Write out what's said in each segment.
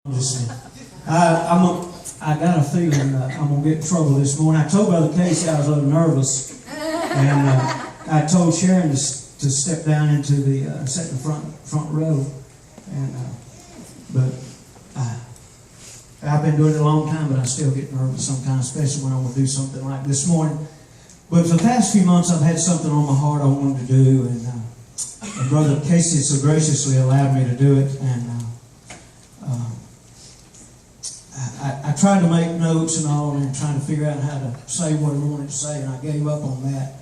Just I got a feeling I'm going to get in trouble this morning. I told Brother Casey I was a little nervous, and I told Sharon to step down into the sit in the front row. And but I've been doing it a long time, but I still get nervous sometimes, especially when I want to do something like this morning. But for the past few months, I've had something on my heart I wanted to do, and Brother Casey so graciously allowed me to do it. And I tried to make notes and all, and trying to figure out how to say what I wanted to say, and I gave up on that.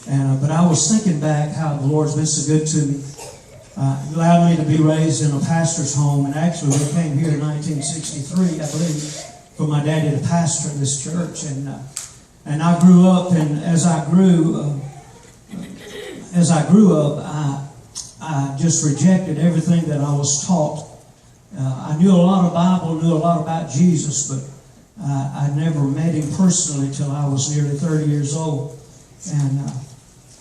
And but I was thinking back how the Lord's been so good to me. He allowed me to be raised in a pastor's home, and actually we came here in 1963, I believe, for my daddy to pastor this church. And I grew up, and as I grew up, I just rejected everything that I was taught. I knew a lot of Bible, knew a lot about Jesus, but I never met him personally till I was nearly 30 years old.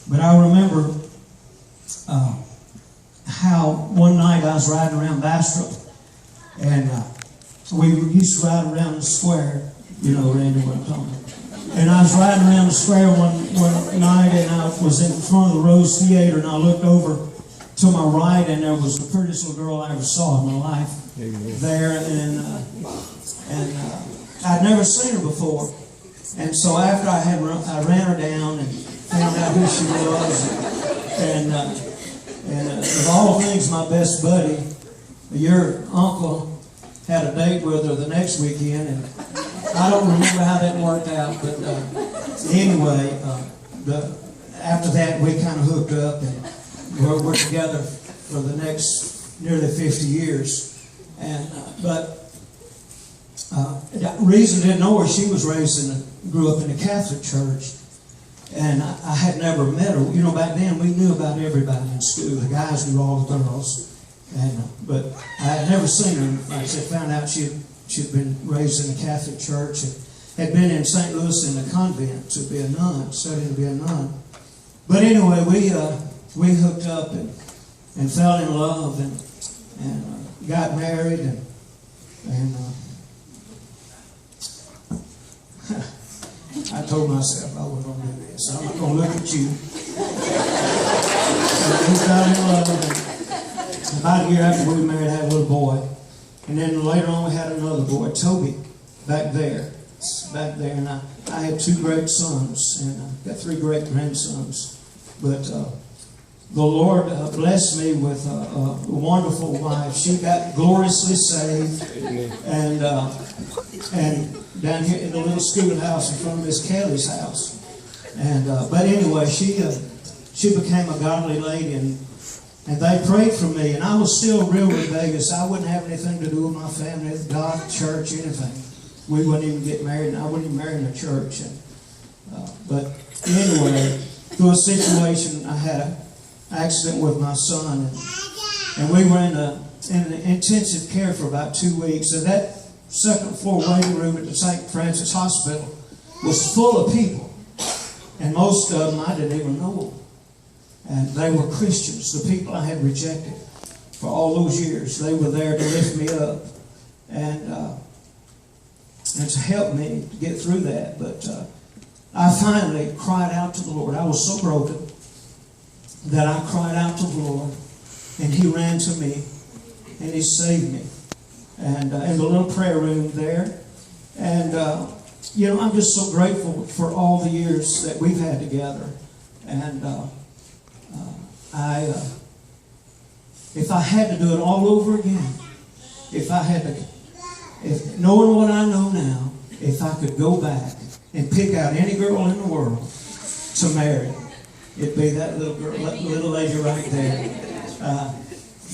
But I remember how one night I was riding around Bastrop, and we used to ride around the square. You know, Randy, what I'm talking about. And I was riding around the square one night, and I was in front of the Rose Theater, and I looked over to my right, and there was the prettiest little girl I ever saw in my life there, and I'd never seen her before. And so after I ran her down and found out who she was, and of all things, my best buddy, your uncle, had a date with her the next weekend, and I don't remember how that worked out, but anyway, after that we kind of hooked up, and we're together for the next nearly 50 years. And but the reason I didn't know her, she was grew up in a Catholic church, and I had never met her. You know, back then we knew about everybody in school. The guys knew all the girls, but I had never seen her. Like I said, found out she'd been raised in a Catholic church and had been in St. Louis in the convent to be a nun, studying to be a nun. But anyway, we hooked up and fell in love and got married and I told myself I wasn't going to do this. I'm not going to look at you. We fell in love, and about a year after we were married, I had a little boy. And then later on we had another boy, Toby, back there. And I had 2 great sons, and I got 3 great grandsons. But the Lord blessed me with a wonderful wife. She got gloriously saved, and down here in the little schoolhouse in front of Miss Kelly's house. But anyway, she became a godly lady, and they prayed for me. And I was still real rebellious. I wouldn't have anything to do with my family, God, church, anything. We wouldn't even get married, and I wouldn't even marry in a church. But anyway, through a situation, I had an accident with my son, and we were in intensive care for about 2 weeks. And that second floor waiting room at the St. Francis Hospital was full of people, and most of them I didn't even know. And they were Christians, the people I had rejected for all those years. They were there to lift me up and to help me to get through that. But I finally cried out to the Lord. I was so broken that I cried out to the Lord, and He ran to me, and He saved me. And in the little prayer room there. And, you know, I'm just so grateful for all the years that we've had together. And if I had to do it all over again, if knowing what I know now, if I could go back and pick out any girl in the world to marry, it'd be that little girl, that little lady right there.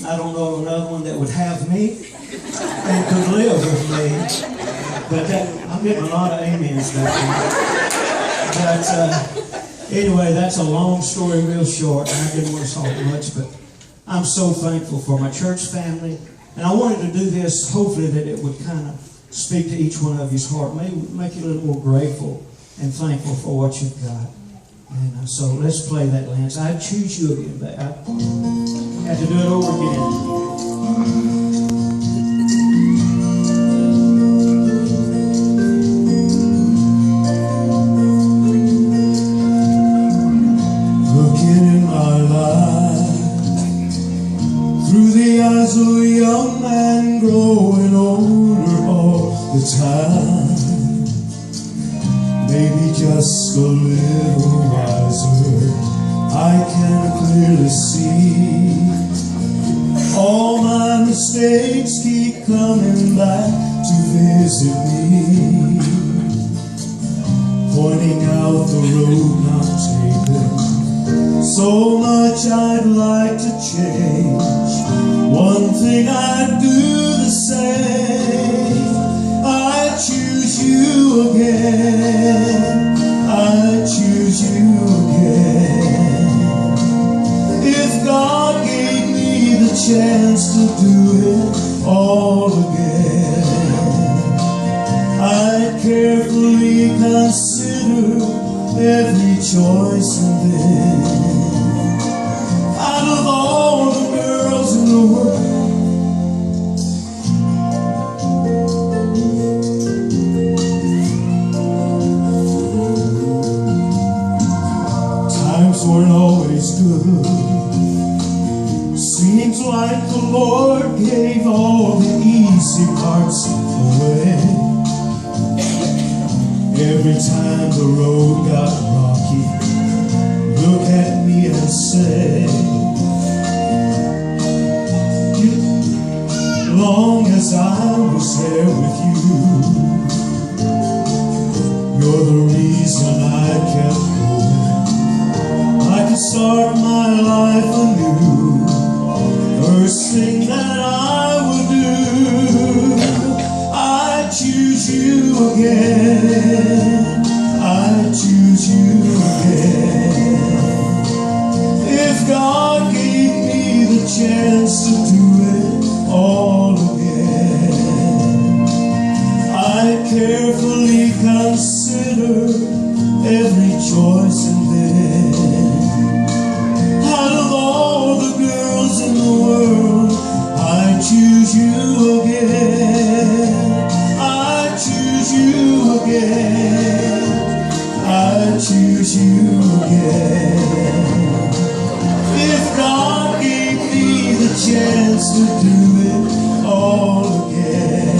I don't know another one that would have me and could live with me, but I'm getting a lot of amens back there. But anyway, that's a long story, real short. I didn't want to talk much, but I'm so thankful for my church family, and I wanted to do this hopefully that it would kind of speak to each one of you's heart, maybe make you a little more grateful and thankful for what you've got. And so let's play that, Lance. I'd choose you again, but I had to do it over again. growing older all the time, maybe just a little wiser. I can clearly see all my mistakes keep coming back to visit me, pointing out the road not taken. So much I'd like to change, one thing I'd do the same. I choose you again, I choose you again. If God gave me the chance to do it all again, I'd carefully consider every choice and then, out of all the girls in the world, times weren't always good. Seems like the Lord gave all the easy parts away. Every time the road got rocky, look at me and say, long as I was there with you, you're the reason I kept going. I could start my life anew. First thing that I would do, I choose you again, I choose you again. If God gave me the chance to do it all again, I'd carefully consider every choice and then, out of all the girls in the world, I choose you again, I choose you again, I choose you again. If God gave me the chance to do it all again,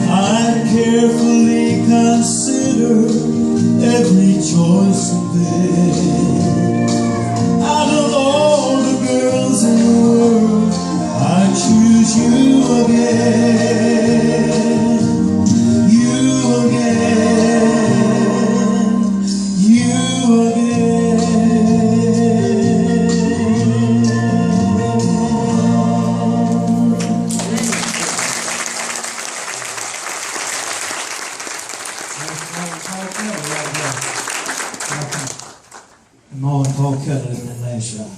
I'd carefully consider every choice and then, out of all the girls in the world, I choose you again, you again, you again. Ma and Paul Kelly in that last shot.